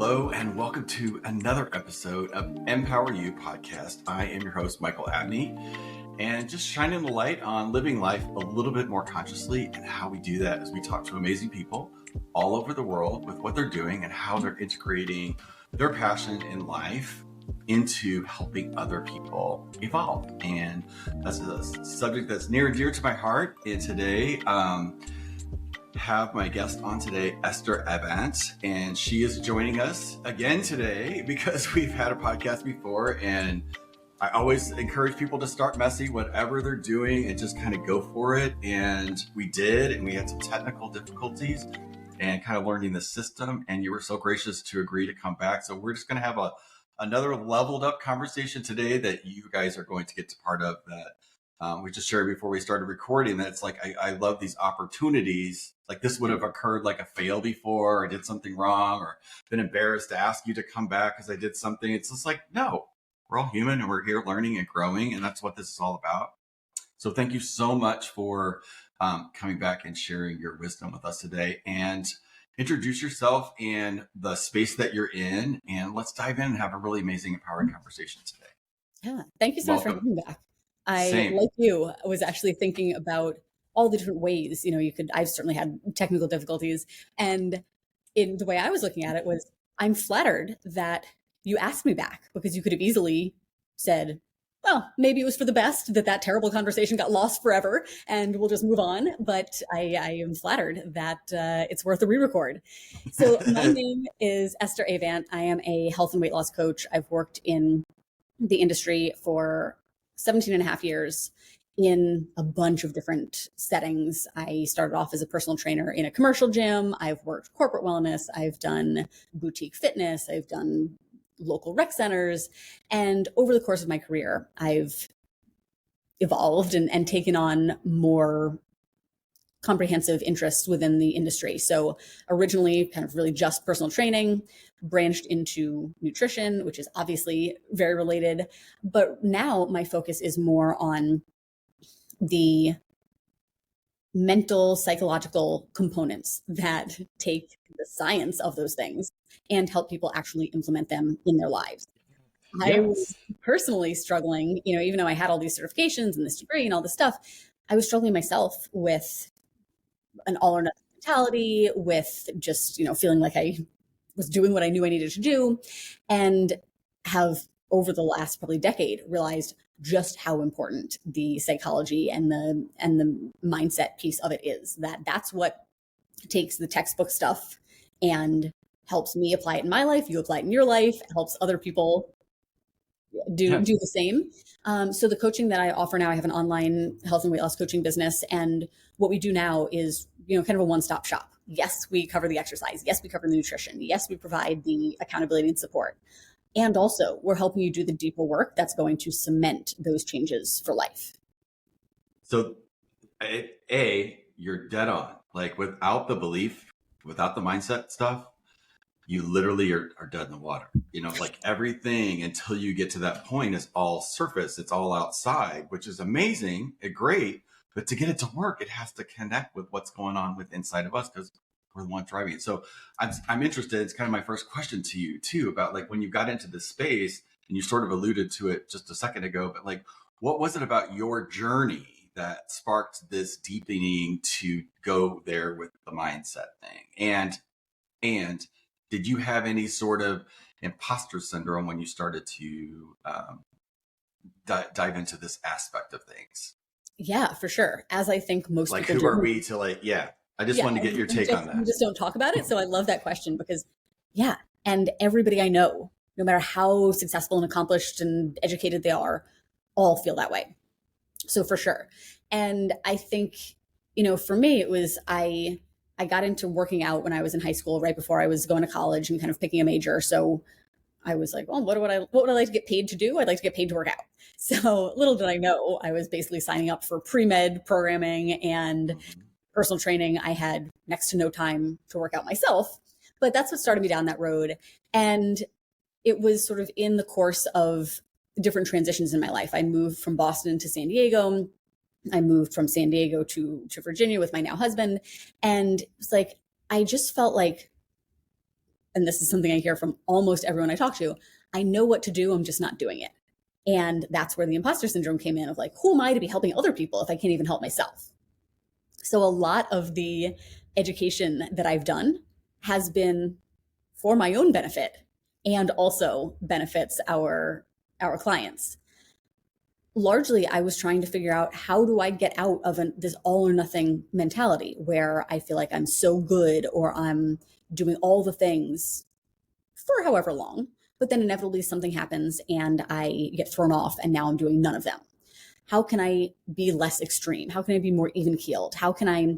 Hello, and welcome to another episode of Empower You podcast. I am your host, Michael Abney, and just shining the light on living life a little bit more consciously, and how we do that as we talk to amazing people all over the world with what they're doing and how they're integrating their passion in life into helping other people evolve. And that's a subject that's near and dear to my heart. And today, have my guest on today, Esther Avant, and she is joining us again today because we've had a podcast before, and I always encourage people to start messy, whatever they're doing, and just kind of go for it. And we did, and we had some technical difficulties and kind of learning the system, and you were so gracious to agree to come back. So we're just going to have another leveled up conversation today that you guys are going to get to part of that. We just shared before we started recording that it's like, I love these opportunities. Like this would have occurred like a fail before, or I did something wrong, or been embarrassed to ask you to come back because I did something. It's just like, no, we're all human and we're here learning and growing. And that's what this is all about. So thank you so much for coming back and sharing your wisdom with us today, and introduce yourself and the space that you're in. And let's dive in and have a really amazing, empowering conversation today. Yeah. Thank you so much for having me back. Same. Like you, was actually thinking about all the different ways, I've certainly had technical difficulties. And in the way I was looking at it was, I'm flattered that you asked me back, because you could have easily said, well, maybe it was for the best that terrible conversation got lost forever and we'll just move on. But I am flattered that it's worth a re-record. So my name is Esther Avant. I am a health and weight loss coach. I've worked in the industry for 17 and a half years in a bunch of different settings. I started off as a personal trainer in a commercial gym. I've worked corporate wellness. I've done boutique fitness. I've done local rec centers. And over the course of my career, I've evolved and taken on more comprehensive interests within the industry. So originally kind of really just personal training, branched into nutrition, which is obviously very related. But now my focus is more on the mental, psychological components that take the science of those things and help people actually implement them in their lives. Yes. I was personally struggling, even though I had all these certifications and this degree and all this stuff, I was struggling myself with an all or nothing mentality, with just, feeling like I was doing what I knew I needed to do, and have over the last probably decade realized just how important the psychology and the mindset piece of it is. That's what takes the textbook stuff and helps me apply it in my life. You apply it in your life, it helps other people do the same. So the coaching that I offer now, I have an online health and weight loss coaching business. And what we do now is, kind of a one-stop shop. Yes, we cover the exercise. Yes, we cover the nutrition. Yes, we provide the accountability and support. And also we're helping you do the deeper work that's going to cement those changes for life. So you're dead on. Like without the belief, without the mindset stuff, you literally are dead in the water. Like everything until you get to that point is all surface. It's all outside, which is amazing and great. But to get it to work, it has to connect with what's going on with inside of us, because we're the one driving it. So I'm interested. It's kind of my first question to you too, about like when you got into this space, and you sort of alluded to it just a second ago, but like, what was it about your journey that sparked this deepening to go there with the mindset thing? And did you have any sort of imposter syndrome when you started to dive into this aspect of things? Yeah, for sure. As I think most like, people who are we to like, I just wanted to get your take on that. We just don't talk about it. So I love that question because and everybody I know, no matter how successful and accomplished and educated they are, all feel that way. So for sure. And I think, for me, it was, I got into working out when I was in high school, right before I was going to college and kind of picking a major. So I was like, well, what would I like to get paid to do? I'd like to get paid to work out. So little did I know, I was basically signing up for pre-med programming and personal training. I had next to no time to work out myself, but that's what started me down that road. And it was sort of in the course of different transitions in my life. I moved from Boston to San Diego. I moved from San Diego to Virginia with my now husband. And it was like, I just felt like and this is something I hear from almost everyone I talk to, I know what to do, I'm just not doing it. And that's where the imposter syndrome came in of like, who am I to be helping other people if I can't even help myself? So a lot of the education that I've done has been for my own benefit and also benefits our clients. Largely, I was trying to figure out, how do I get out of this all or nothing mentality where I feel like I'm so good or I'm doing all the things for however long, but then inevitably something happens and I get thrown off and now I'm doing none of them. How can I be less extreme? How can I be more even keeled? How can I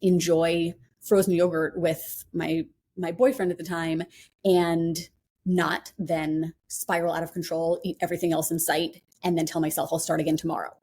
enjoy frozen yogurt with my boyfriend at the time and not then spiral out of control, eat everything else in sight, and then tell myself I'll start again tomorrow?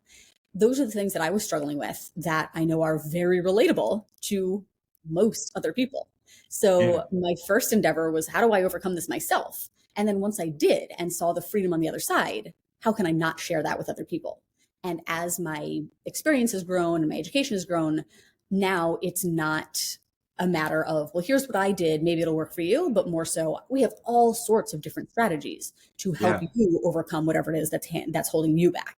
Those are the things that I was struggling with that I know are very relatable to most other people. So my first endeavor was, how do I overcome this myself? And then once I did and saw the freedom on the other side, how can I not share that with other people? And as my experience has grown and my education has grown, now it's not a matter of, well, here's what I did, maybe it'll work for you, but more so, we have all sorts of different strategies to help you overcome whatever it is that's holding you back.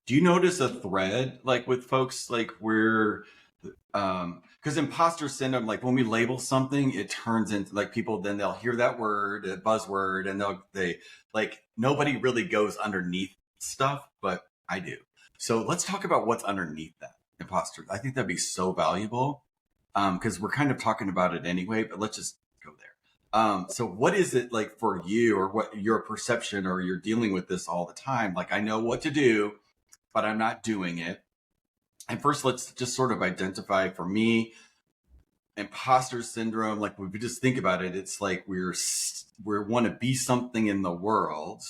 Do you notice a thread like with folks, like we're because imposter syndrome, like when we label something, it turns into like people, then they'll hear that word, a buzzword, and they like, nobody really goes underneath stuff, but I do. So let's talk about what's underneath that imposter. I think that'd be so valuable, because we're kind of talking about it anyway, but let's just go there. So what is it like for you, or what your perception, or you're dealing with this all the time? Like, I know what to do, but I'm not doing it. And first, let's just sort of identify, for me, imposter syndrome. Like, if we just think about it, it's like we want to be something in the world,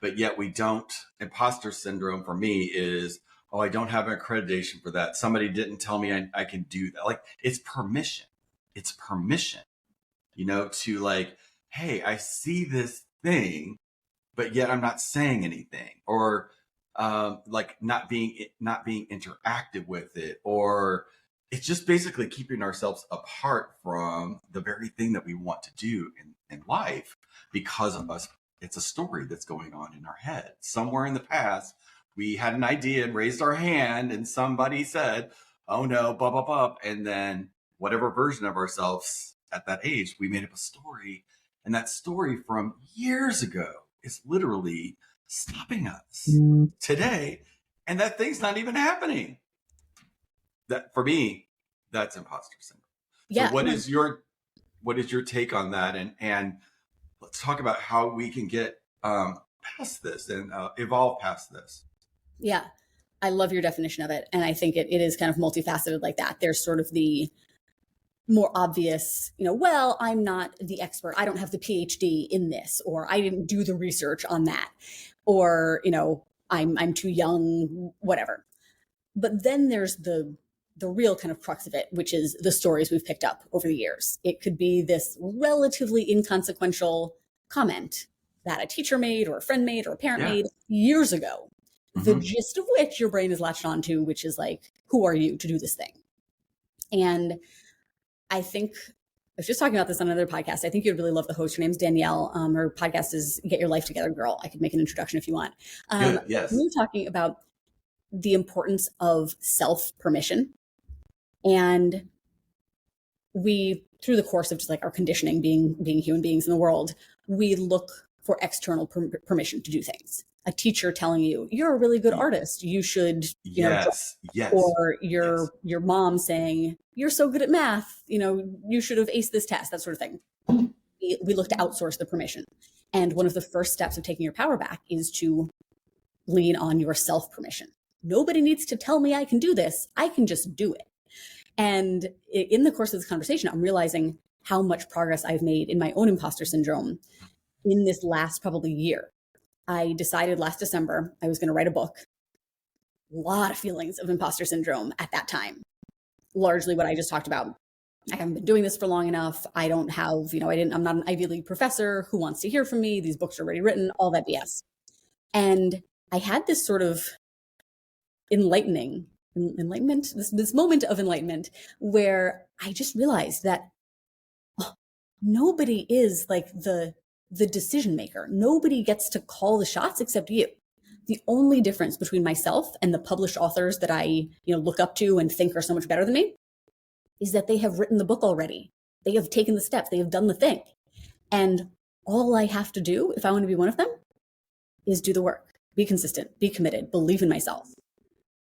but yet we don't. Imposter syndrome for me is, oh, I don't have an accreditation for that. Somebody didn't tell me I can do that. Like, it's permission. It's permission, to like, hey, I see this thing, but yet I'm not saying anything, or like not being interactive with it, or it's just basically keeping ourselves apart from the very thing that we want to do in life because of us. It's a story that's going on in our head. Somewhere in the past, we had an idea and raised our hand and somebody said, oh no, blah, blah, blah. And then whatever version of ourselves at that age, we made up a story. And that story from years ago is literally stopping us today. And that thing's not even happening. That, for me, that's imposter syndrome. Yeah. So what is your take on that? And let's talk about how we can get past this and evolve past this. Yeah, I love your definition of it. And I think it is kind of multifaceted like that. There's sort of the more obvious, well, I'm not the expert. I don't have the PhD in this, or I didn't do the research on that, or, I'm too young, whatever. But then there's the real kind of crux of it, which is the stories we've picked up over the years. It could be this relatively inconsequential comment that a teacher made, or a friend made, or a parent made years ago, the gist of which your brain is latched onto, which is like, who are you to do this thing? And I think I was just talking about this on another podcast. I think you'd really love the host. Her name's Danielle. Her podcast is Get Your Life Together, Girl. I could make an introduction if you want. Yes. We were talking about the importance of self-permission. And we, through the course of just like our conditioning, being human beings in the world, we look for external permission to do things. A teacher telling you, you're a really good artist, you should, yes. Or your mom saying, you're so good at math, you should have aced this test, that sort of thing. We look to outsource the permission. And one of the first steps of taking your power back is to lean on your self-permission. Nobody needs to tell me I can do this. I can just do it. And in the course of this conversation, I'm realizing how much progress I've made in my own imposter syndrome in this last probably year. I decided last December I was going to write a book. A lot of feelings of imposter syndrome at that time. Largely what I just talked about. I haven't been doing this for long enough. I don't have, I'm not an Ivy League professor. Who wants to hear from me? These books are already written, all that BS. And I had this sort of enlightenment, this moment of enlightenment where I just realized that nobody is like the decision maker. Nobody gets to call the shots except you. The only difference between myself and the published authors that I, look up to and think are so much better than me is that they have written the book already. They have taken the steps, they have done the thing. And all I have to do, if I want to be one of them, is do the work, be consistent, be committed, believe in myself.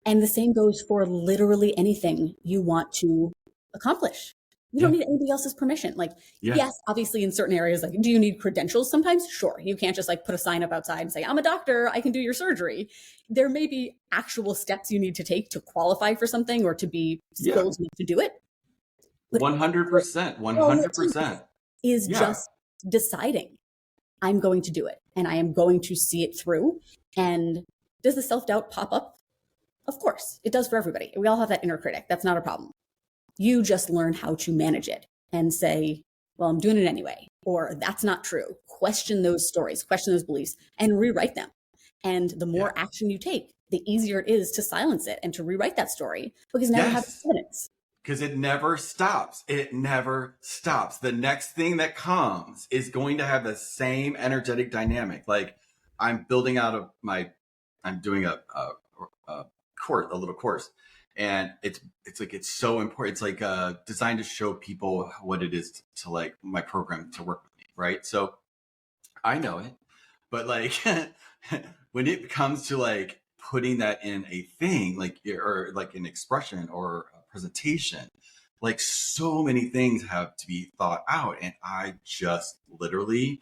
And the same goes for literally anything you want to accomplish. You don't need anybody else's permission. Like, yes, obviously in certain areas, like, do you need credentials sometimes? Sure. You can't just like put a sign up outside and say, I'm a doctor, I can do your surgery. There may be actual steps you need to take to qualify for something or to be skilled enough to do it. 100%, 100%. Is just deciding I'm going to do it and I am going to see it through. And does the self-doubt pop up? Of course, it does for everybody. We all have that inner critic. That's not a problem. You just learn how to manage it and say, well, I'm doing it anyway, or that's not true. Question those stories, question those beliefs, and rewrite them. And the more action you take, the easier it is to silence it and to rewrite that story, because now you have evidence. Because it never stops. It never stops. The next thing that comes is going to have the same energetic dynamic. Like I'm building out I'm doing a little course. And it's so important. It's like designed to show people what it is to like my program to work with me, right? So I know it, but like when it comes to like putting that in a thing, like or like an expression or a presentation, like so many things have to be thought out, and I just literally,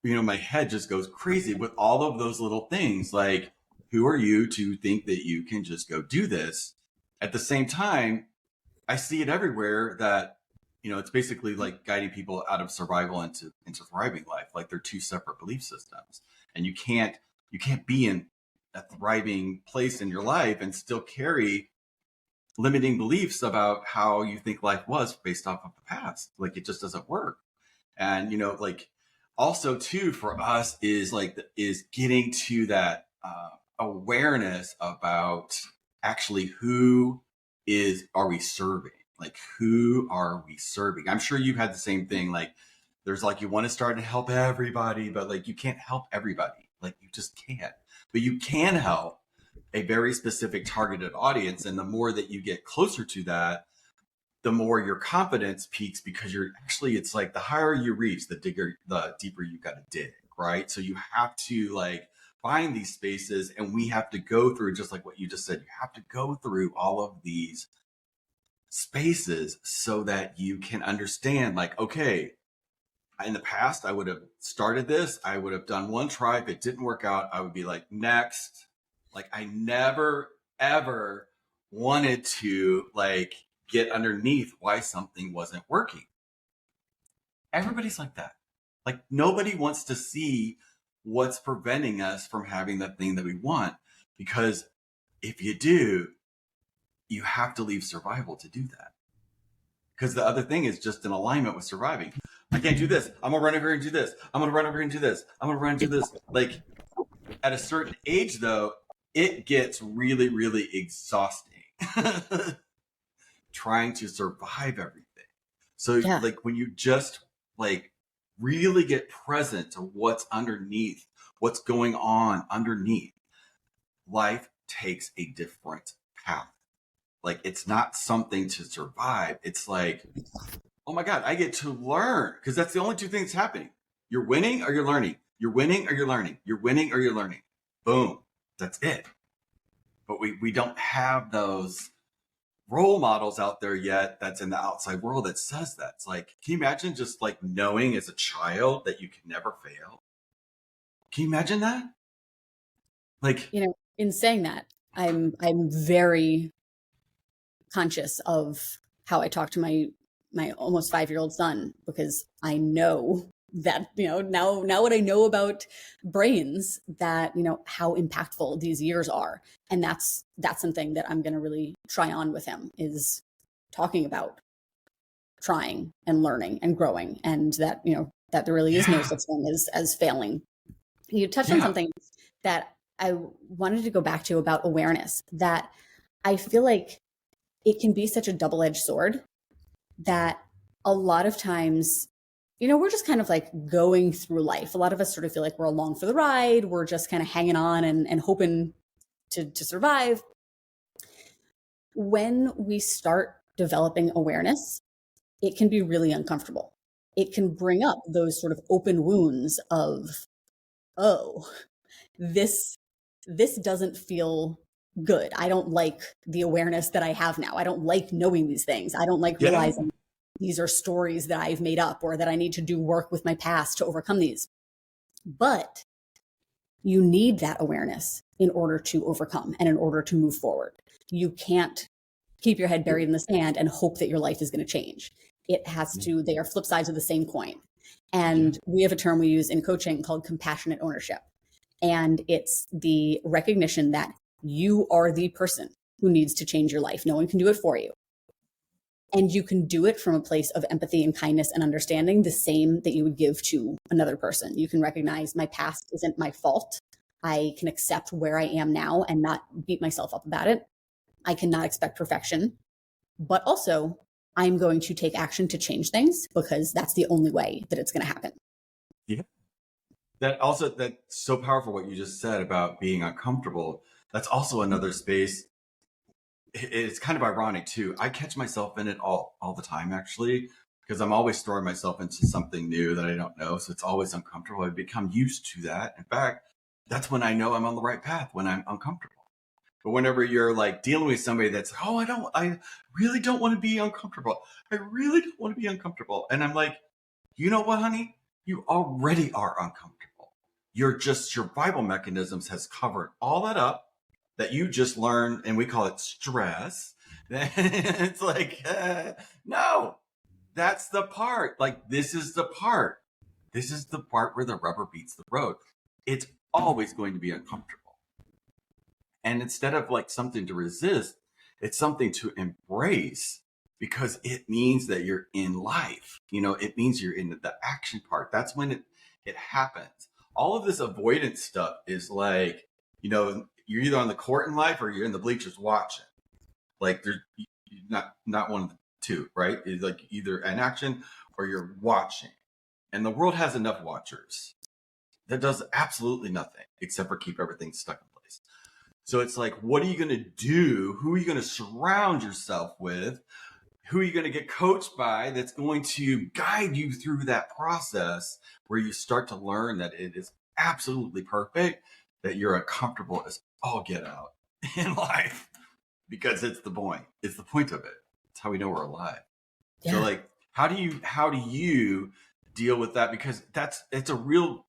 my head just goes crazy with all of those little things, like. Who are you to think that you can just go do this? At the same time, I see it everywhere that, it's basically like guiding people out of survival into thriving life. Like they're two separate belief systems, and you can't be in a thriving place in your life and still carry limiting beliefs about how you think life was based off of the past. Like it just doesn't work. And, like also too, for us is getting to that, awareness about actually are we serving? Like, who are we serving? I'm sure you've had the same thing. Like, there's like, you want to start to help everybody, but like, you can't help everybody. Like, you just can't. But you can help a very specific targeted audience. And the more that you get closer to that, the more your confidence peaks, because it's like the higher you reach, the deeper you got to dig, right? So you have to like, find these spaces, and we have to go through, just like what you just said, you have to go through all of these spaces so that you can understand, like, okay, in the past, I would have started this, I would have done one try. If it didn't work out, I would be like, next. Like, I never, ever wanted to like get underneath why something wasn't working. Everybody's like that. Like, nobody wants to see what's preventing us from having the thing that we want. Because if you do, you have to leave survival to do that. Because the other thing is just in alignment with surviving. I can't do this. I'm gonna run over here and do this. I'm gonna run over here and do this. I'm gonna run and do this. Like at a certain age though, it gets really, really exhausting trying to survive everything. So like when you just like really get present to what's underneath, what's going on underneath, life takes a different path. Like it's not something to survive. It's like, oh my God, I get to learn, because that's the only two things happening. You're winning or you're learning. You're winning or you're learning. You're winning or you're learning. Boom. That's it. But we don't have those role models out there yet that's in the outside world that says that. It's like, can you imagine just like knowing as a child that you can never fail? Can you imagine that? Like, in saying that, I'm very conscious of how I talk to my almost 5-year-old son, because I know that, now what I know about brains, that, how impactful these years are. And that's something that I'm going to really try on with him, is talking about trying and learning and growing, and that, that there really is no such thing as failing. You touched on something that I wanted to go back to about awareness, that I feel like it can be such a double-edged sword, that a lot of times, we're just kind of like going through life. A lot of us sort of feel like we're along for the ride. We're just kind of hanging on and hoping to survive. When we start developing awareness, it can be really uncomfortable. It can bring up those sort of open wounds of, oh, this doesn't feel good. I don't like the awareness that I have now. I don't like knowing these things. I don't like Yeah. realizing these are stories that I've made up or that I need to do work with my past to overcome these. But you need that awareness in order to overcome and in order to move forward. You can't keep your head buried in the sand and hope that your life is going to change. It has to, they are flip sides of the same coin. And we have a term we use in coaching called compassionate ownership. And it's the recognition that you are the person who needs to change your life. No one can do it for you. And you can do it from a place of empathy and kindness and understanding, the same that you would give to another person. You can recognize my past isn't my fault. I can accept where I am now and not beat myself up about it. I cannot expect perfection, but also I'm going to take action to change things because that's the only way that it's going to happen. Yeah. That's so powerful what you just said about being uncomfortable. That's also another space. It's kind of ironic too. I catch myself in it all the time, actually, because I'm always throwing myself into something new that I don't know. So it's always uncomfortable. I've become used to that. In fact, that's when I know I'm on the right path, when I'm uncomfortable. But whenever you're like dealing with somebody that's, oh, I really don't want to be uncomfortable. I really don't want to be uncomfortable. And I'm like, you know what, honey? You already are uncomfortable. Your survival mechanisms has covered all that up that you just learned, and we call it stress. It's like, no, that's the part. Like, this is the part. This is the part where the rubber meets the road. It's always going to be uncomfortable. And instead of like something to resist, it's something to embrace because it means that you're in life. It means you're in the action part. That's when it happens. All of this avoidance stuff is like, you're either on the court in life or you're in the bleachers watching. Like there's not one of the two, right? It's like either in action or you're watching. And the world has enough watchers that does absolutely nothing except for keep everything stuck in place. So it's like, what are you going to do? Who are you going to surround yourself with? Who are you going to get coached by that's going to guide you through that process where you start to learn that it is absolutely perfect, that you're uncomfortable as all get out in life, because it's the point. It's the point of it. It's how we know we're alive. Yeah. So like, how do you deal with that? Because it's a real,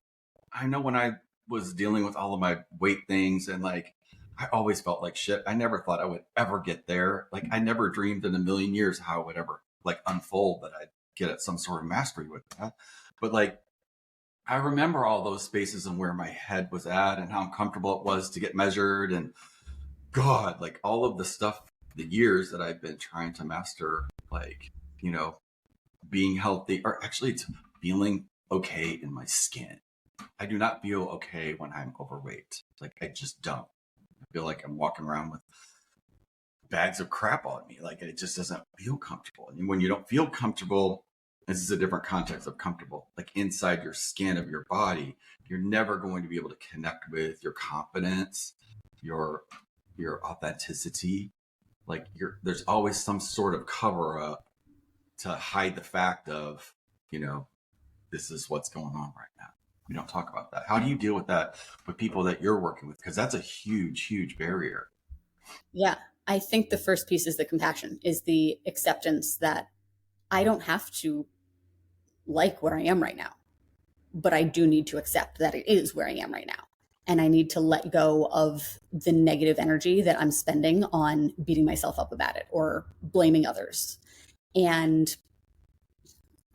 I know when I was dealing with all of my weight things and like, I always felt like shit. I never thought I would ever get there. Like I never dreamed in a million years how it would ever like unfold that I'd get at some sort of mastery with that. But like, I remember all those spaces and where my head was at and how uncomfortable it was to get measured and God, like all of the stuff, the years that I've been trying to master, like, being healthy, or actually it's feeling okay in my skin. I do not feel okay when I'm overweight. Like I just don't. I feel like I'm walking around with bags of crap on me. Like it just doesn't feel comfortable. And when you don't feel comfortable, this is a different context of comfortable, like inside your skin of your body, you're never going to be able to connect with your confidence, your authenticity. Like there's always some sort of cover up to hide the fact of, this is what's going on right now. We don't talk about that. How do you deal with that with people that you're working with? Because that's a huge, huge barrier. Yeah. I think the first piece is the compassion, is the acceptance that I don't have to like where I am right now, but I do need to accept that it is where I am right now. And I need to let go of the negative energy that I'm spending on beating myself up about it or blaming others. And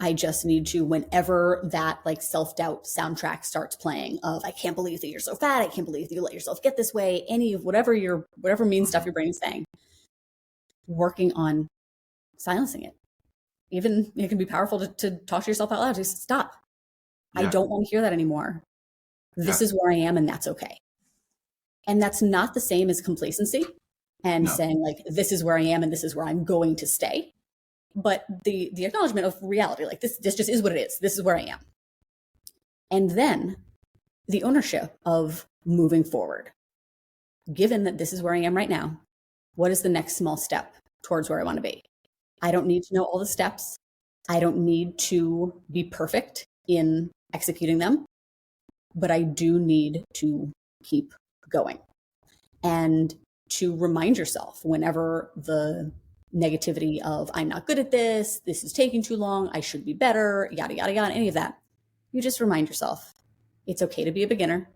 I just need to, whenever that like self-doubt soundtrack starts playing of, I can't believe that you're so fat, I can't believe that you let yourself get this way, any of whatever mean stuff your brain is saying, working on silencing it. Even it can be powerful to talk to yourself out loud. Just stop. Yeah. I don't want to hear that anymore. This is where I am and that's okay. And that's not the same as complacency and saying like, this is where I am and this is where I'm going to stay. but the acknowledgement of reality, like this just is what it is. This is where I am. And then the ownership of moving forward. Given that this is where I am right now, what is the next small step towards where I want to be? I don't need to know all the steps. I don't need to be perfect in executing them, but I do need to keep going. And to remind yourself whenever the negativity of I'm not good at this is taking too long, I should be better, yada, yada, yada, any of that, you just remind yourself, it's okay to be a beginner.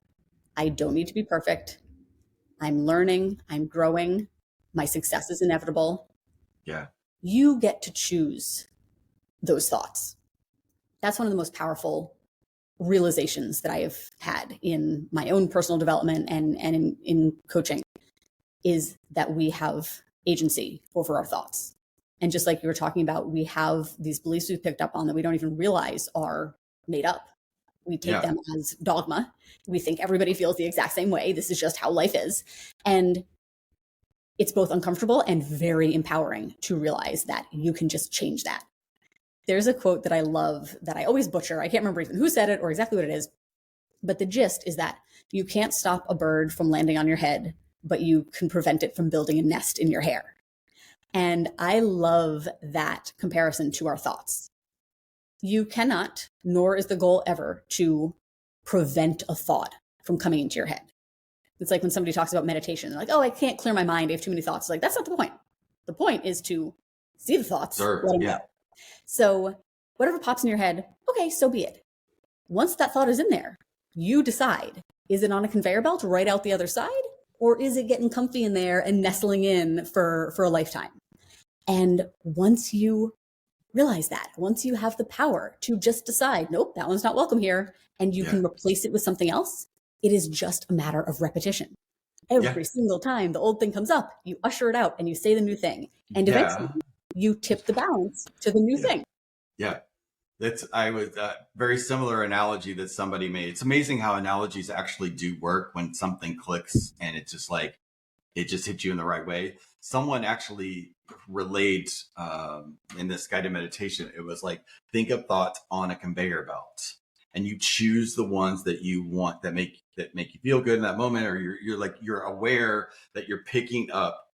I don't need to be perfect. I'm learning, I'm growing. My success is inevitable. Yeah. You get to choose those thoughts. That's one of the most powerful realizations that I have had in my own personal development and in coaching, is that we have agency over our thoughts. And just like you were talking about, we have these beliefs we've picked up on that we don't even realize are made up. We take them as dogma. We think everybody feels the exact same way. This is just how life is. And it's both uncomfortable and very empowering to realize that you can just change that. There's a quote that I love that I always butcher. I can't remember even who said it or exactly what it is, but the gist is that you can't stop a bird from landing on your head, but you can prevent it from building a nest in your hair. And I love that comparison to our thoughts. You cannot, nor is the goal ever, to prevent a thought from coming into your head. It's like when somebody talks about meditation, they're like, oh, I can't clear my mind, I have too many thoughts. Like, that's not the point. The point is to see the thoughts, let them go. So whatever pops in your head, okay, so be it. Once that thought is in there, you decide, is it on a conveyor belt right out the other side? Or is it getting comfy in there and nestling in for a lifetime? And once you realize that, once you have the power to just decide, nope, that one's not welcome here, and you can replace it with something else, it is just a matter of repetition. Every single time the old thing comes up, you usher it out and you say the new thing. And eventually you tip the balance to the new thing. Yeah. I was very similar analogy that somebody made. It's amazing how analogies actually do work when something clicks and it's just like, it just hits you in the right way. Someone actually relayed in this guided meditation, it was like, think of thoughts on a conveyor belt, and you choose the ones that you want that make you feel good in that moment, or you're aware that you're picking up,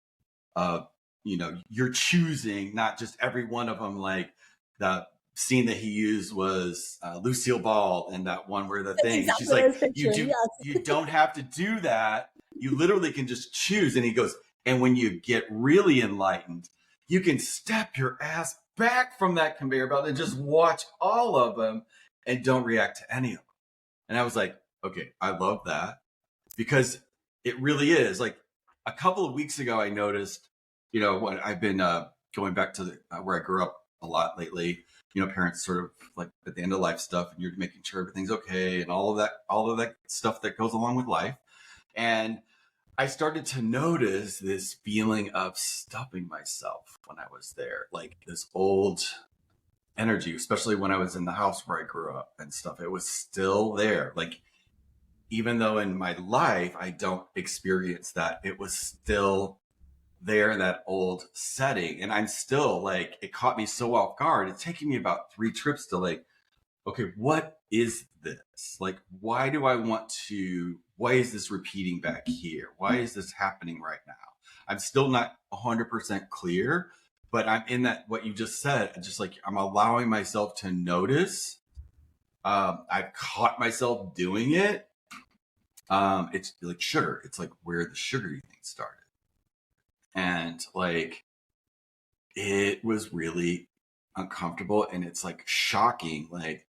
you're choosing not just every one of them. Like the scene that he used was Lucille Ball, and that one where the thing, exactly, she's like, you don't have to do that. You literally can just choose. And he goes, and when you get really enlightened, you can step your ass back from that conveyor belt and just watch all of them and don't react to any of them. And I was like, okay, I love that, because it really is. Like a couple of weeks ago, I noticed, when I've been going back to where I grew up a lot lately, parents sort of like at the end of life stuff, and you're making sure everything's okay and all of that stuff that goes along with life. And I started to notice this feeling of stopping myself when I was there, like this old energy, especially when I was in the house where I grew up and stuff. It was still there. Like, even though in my life I don't experience that, it was still there in that old setting. And I'm still like, it caught me so off guard. It's taking me about 3 trips to like, okay, what is this? Like, why is this repeating back here? Why is this happening right now? I'm still not 100% clear, but I'm in that, what you just said, just like, I'm allowing myself to notice. I've caught myself doing it. It's like sugar. It's like where the sugary thing started. And like, it was really uncomfortable, and it's like shocking. Like,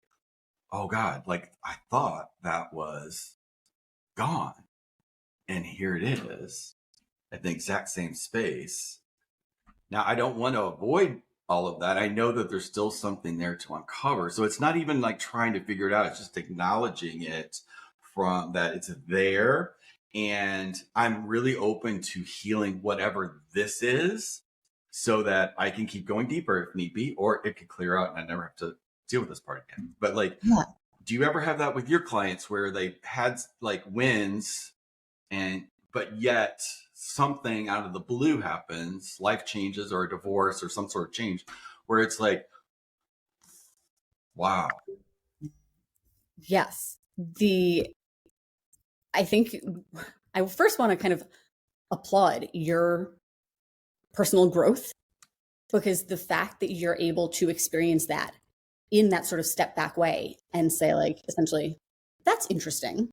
oh God, like I thought that was gone, and here it is at the exact same space. Now, I don't want to avoid all of that. I know that there's still something there to uncover. So it's not even like trying to figure it out. It's just acknowledging it, from that it's there. And I'm really open to healing whatever this is, so that I can keep going deeper if need be, or it could clear out and I never have to deal with this part again. But like, do you ever have that with your clients where they had like wins, but yet something out of the blue happens, life changes or a divorce or some sort of change where it's like, wow. Yes. I think I first want to kind of applaud your personal growth, because the fact that you're able to experience that in that sort of step back way and say, like, essentially, that's interesting.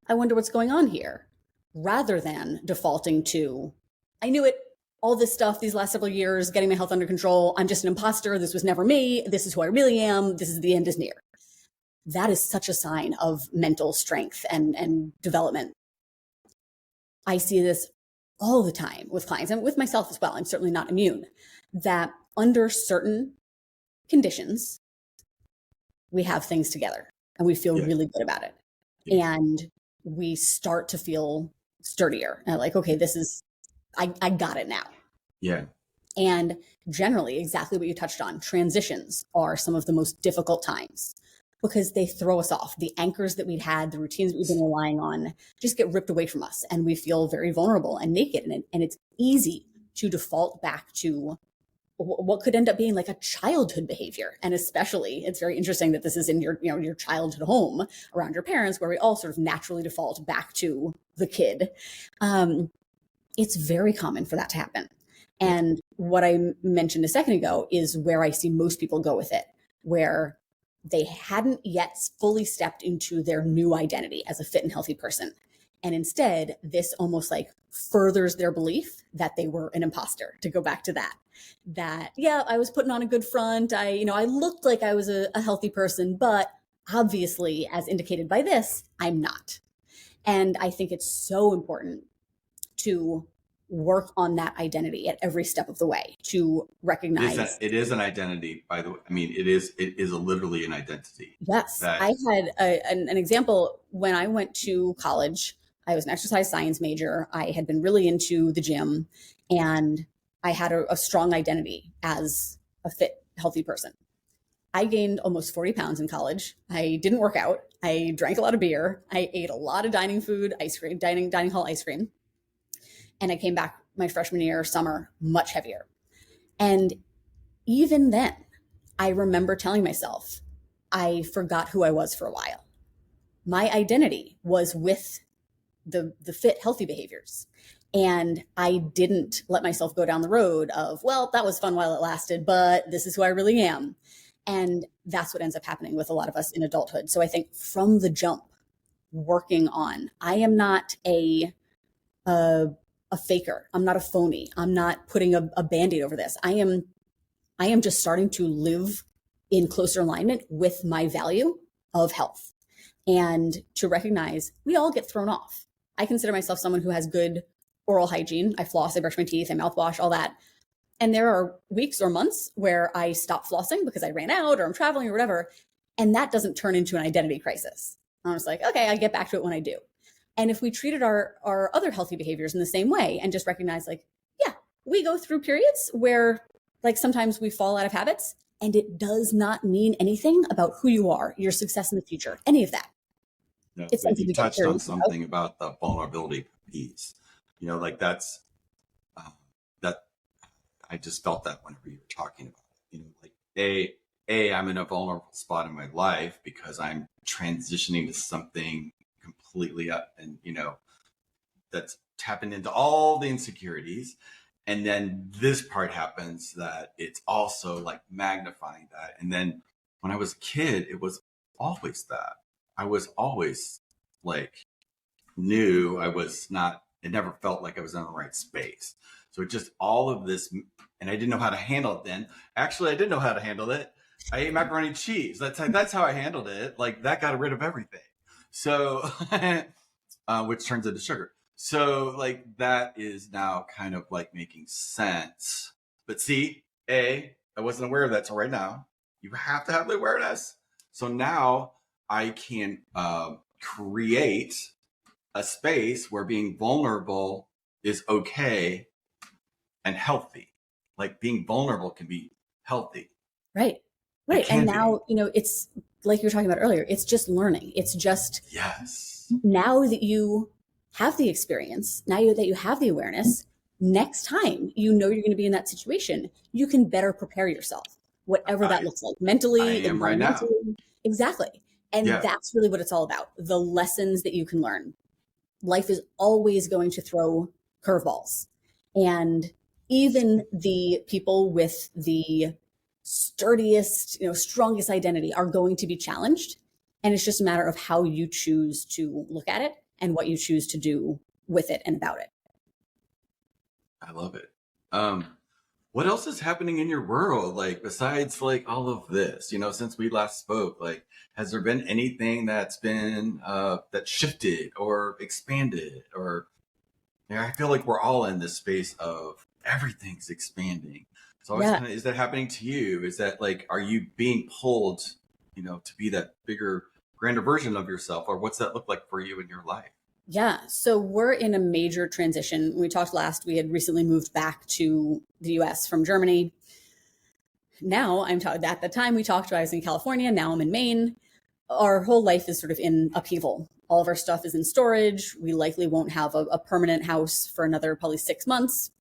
I wonder what's going on here, rather than defaulting to, I knew it, all this stuff these last several years, getting my health under control. I'm just an imposter. This was never me. This is who I really am. This is, the end is near. That is such a sign of mental strength and development. I see this all the time with clients and with myself as well. I'm certainly not immune. That under certain conditions, we have things together and we feel really good about it. And we start to feel sturdier. And like, okay, this is, I got it now. Yeah. And generally, exactly what you touched on, transitions are some of the most difficult times, because they throw us off. The anchors that we'd had, the routines that we've been relying on, just get ripped away from us, and we feel very vulnerable and naked. And it's easy to default back to what could end up being like a childhood behavior. And especially, it's very interesting that this is in your childhood home around your parents, where we all sort of naturally default back to the kid. It's very common for that to happen. And what I mentioned a second ago is where I see most people go with it, where they hadn't yet fully stepped into their new identity as a fit and healthy person. And instead, this almost like furthers their belief that they were an imposter, to go back to that, yeah, I was putting on a good front. I looked like I was a healthy person, but obviously, as indicated by this, I'm not. And I think it's so important to work on that identity at every step of the way, to recognize it is an identity, by the way. I mean, it is literally an identity. Yes. I had an example when I went to college. I was an exercise science major. I had been really into the gym, and I had a strong identity as a fit, healthy person. I gained almost 40 pounds in college. I didn't work out. I drank a lot of beer. I ate a lot of dining food, ice cream, dining hall ice cream. And I came back my freshman year, summer, much heavier. And even then, I remember telling myself, I forgot who I was for a while. My identity was with the fit, healthy behaviors. And I didn't let myself go down the road of, well, that was fun while it lasted, but this is who I really am. And that's what ends up happening with a lot of us in adulthood. So I think from the jump, working on, I am not a faker. I'm not a phony. I'm not putting a Band-Aid over this. I am just starting to live in closer alignment with my value of health, and to recognize we all get thrown off. I consider myself someone who has good oral hygiene. I floss, I brush my teeth, I mouthwash, all that. And there are weeks or months where I stop flossing because I ran out or I'm traveling or whatever. And that doesn't turn into an identity crisis. I'm just like, okay, I get back to it when I do. And if we treated our other healthy behaviors in the same way and just recognize, like, yeah, we go through periods where, like, sometimes we fall out of habits, and it does not mean anything about who you are, your success in the future, any of that. No, it's something you touched on something about the vulnerability piece. Like that's that I just felt that whenever you were talking about it. Like I'm in a vulnerable spot in my life because I'm transitioning to something completely up, and that's tapping into all the insecurities. And then this part happens that it's also like magnifying that. And then when I was a kid, it was always that. I was always like, knew I was not, it never felt like I was in the right space. So just all of this, and I didn't know how to handle it then. Actually, I didn't know how to handle it. I ate macaroni and cheese. That's how I handled it. Like that got rid of everything. So, which turns into sugar. So like that is now kind of like making sense. But see, I wasn't aware of that till right now. You have to have the awareness. So now I can create a space where being vulnerable is okay and healthy. Like being vulnerable can be healthy. Right. And now, it's like you were talking about earlier, it's just learning. It's just, yes. Now that you have the experience, now that you have the awareness, next time you know you're going to be in that situation, you can better prepare yourself, whatever that I looks like, I mentally, am right now. environmentally. Exactly. And Yeah. that's really what it's all about, the lessons that you can learn. Life is always going to throw curveballs. And even the people with the sturdiest, strongest identity are going to be challenged. And it's just a matter of how you choose to look at it and what you choose to do with it and about it. I love it. What else is happening in your world? Like besides like all of this, since we last spoke, like has there been anything that's been that shifted or expanded or I feel like we're all in this space of everything's expanding. So always Yeah. kind of, is that happening to you? Is that like, are you being pulled, to be that bigger, grander version of yourself, or what's that look like for you in your life? Yeah. So we're in a major transition. When we talked last, we had recently moved back to the US from Germany. Now at the time we talked, I was in California. Now I'm in Maine. Our whole life is sort of in upheaval. All of our stuff is in storage. We likely won't have a permanent house for another probably 6 months.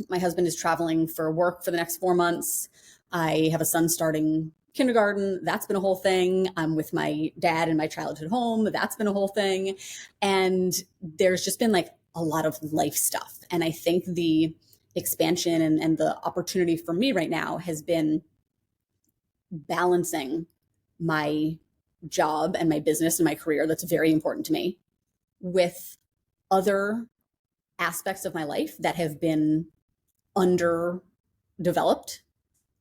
My husband is traveling for work for the next 4 months. I have a son starting kindergarten. That's been a whole thing. I'm with my dad in my childhood home. That's been a whole thing. And there's just been like a lot of life stuff. And I think the expansion and the opportunity for me right now has been balancing my job and my business and my career that's very important to me with other aspects of my life that have been underdeveloped,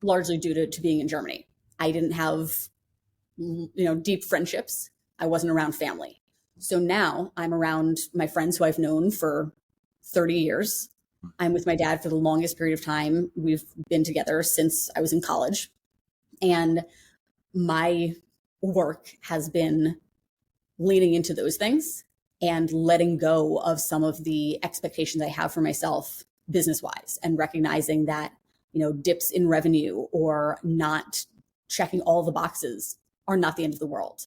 largely due to being in Germany. I didn't have deep friendships. I wasn't around family. So now I'm around my friends who I've known for 30 years. I'm with my dad for the longest period of time. We've been together since I was in college. And my work has been leaning into those things and letting go of some of the expectations I have for myself business wise, and recognizing that, dips in revenue or not checking all the boxes are not the end of the world.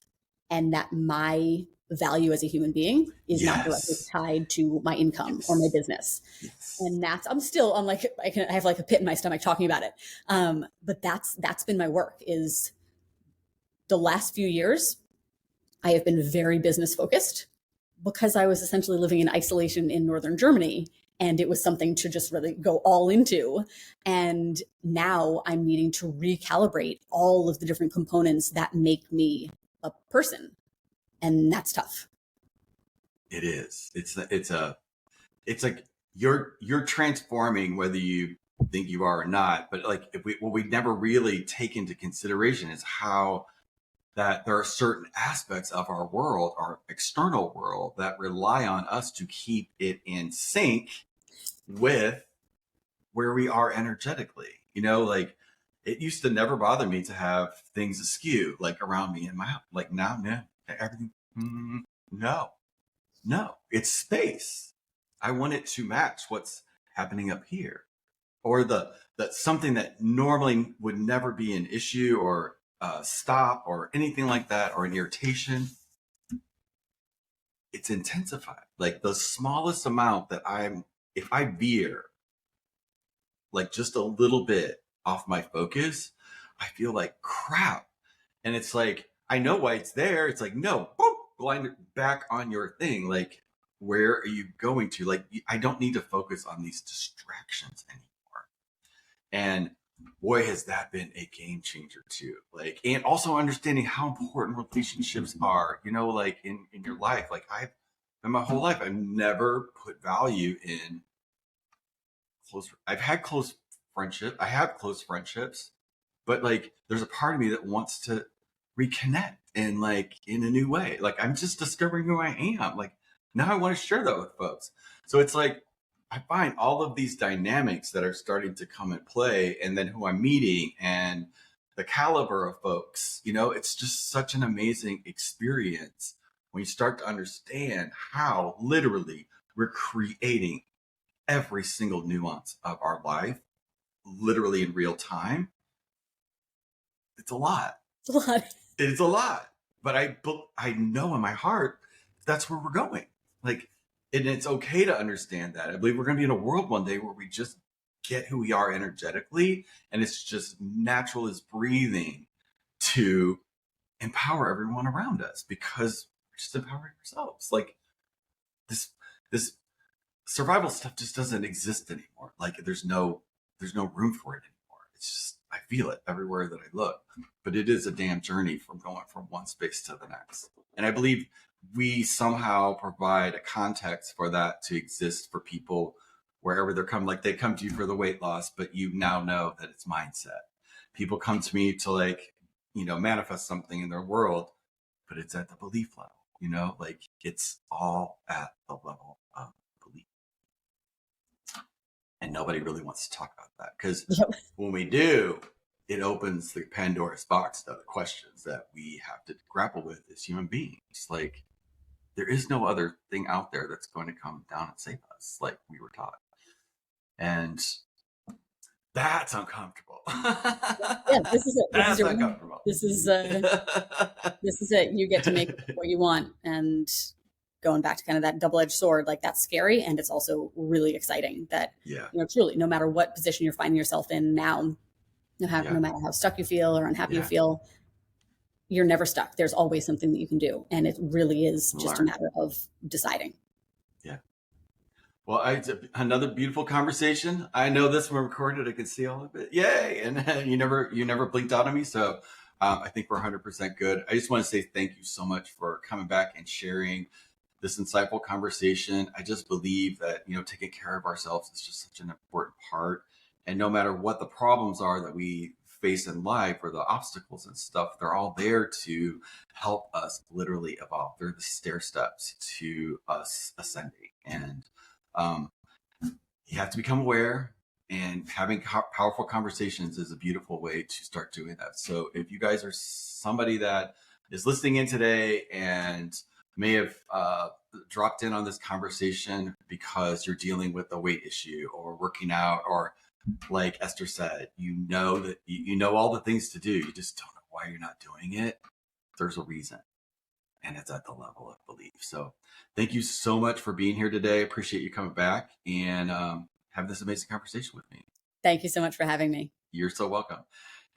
And that my value as a human being is not directly Yes. tied to my income or my Yes. business. Yes. And I'm like, I have like a pit in my stomach talking about it. But that's been my work. Is the last few years, I have been very business focused because I was essentially living in isolation in northern Germany, and it was something to just really go all into. And now I'm needing to recalibrate all of the different components that make me a person. And that's tough. It is. It's like you're transforming whether you think you are or not. But like what we never really take into consideration is how that there are certain aspects of our world, our external world, that rely on us to keep it in sync with where we are energetically. Like it used to never bother me to have things askew, like around me in my house. Like now, no, everything, no, no, it's space. I want it to match what's happening up here, or that something that normally would never be an issue or stop or anything like that, or an irritation. It's intensified. Like the smallest amount if I veer like just a little bit off my focus, I feel like crap. And it's like, I know why it's there. It's like, no, boom, blind back on your thing. Like, where are you going to? Like, I don't need to focus on these distractions anymore. And boy, has that been a game changer too. Like, and also understanding how important relationships are, like in your life. Like in my whole life, I've never put value in I've had close I have close friendships, but like there's a part of me that wants to reconnect and like in a new way. Like I'm just discovering who I am. Like now I want to share that with folks. So it's like I find all of these dynamics that are starting to come and play, and then who I'm meeting and the caliber of folks, it's just such an amazing experience when you start to understand how literally we're creating every single nuance of our life, literally in real time. It's a lot. It's a lot. It's a lot. But I know in my heart that's where we're going. Like And it's okay to understand that. I believe we're going to be in a world one day where we just get who we are energetically, and it's just natural as breathing to empower everyone around us, because we're just empowering ourselves. Like this survival stuff just doesn't exist anymore. Like there's no room for it anymore. It's just, I feel it everywhere that I look. But it is a damn journey from going from one space to the next. And I believe we somehow provide a context for that to exist for people wherever they're coming. Like they come to you for the weight loss, but you now know that it's mindset. People come to me to like, manifest something in their world, but it's at the belief level, like it's all at the level of belief. And nobody really wants to talk about that, because when we do, it opens the Pandora's box of the questions that we have to grapple with as human beings. Like there is no other thing out there that's going to come down and save us, like we were taught. And that's uncomfortable. Yeah, this is it. That's uncomfortable. This is it. You get to make what you want, and going back to kind of that double-edged sword, like that's scary, and it's also really exciting that truly, no matter what position you're finding yourself in now, no matter how stuck you feel or unhappy you feel, you're never stuck. There's always something that you can do, and it really is just a matter of deciding. Yeah. Well, another beautiful conversation. I know this one recorded. I can see all of it. Yay! And you never blinked out on me, so I think we're 100% good. I just want to say thank you so much for coming back and sharing this insightful conversation. I just believe that taking care of ourselves is just such an important part. And no matter what the problems are that we face in life or the obstacles and stuff, they're all there to help us literally evolve. They're the stair steps to us ascending. And you have to become aware, and having powerful conversations is a beautiful way to start doing that. So if you guys are somebody that is listening in today and may have dropped in on this conversation because you're dealing with a weight issue or working out, or like Esther said, that you know all the things to do, you just don't know why you're not doing it, there's a reason. And it's at the level of belief. So thank you so much for being here today. I appreciate you coming back and having this amazing conversation with me. Thank you so much for having me. You're so welcome.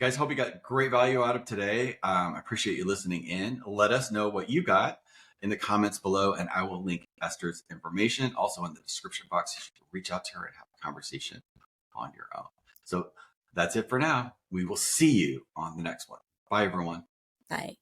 Guys, hope you got great value out of today. I appreciate you listening in. Let us know what you got in the comments below, and I will link Esther's information also in the description box. You should reach out to her and have a conversation on your own. So that's it for now. We will see you on the next one. Bye, everyone. Bye.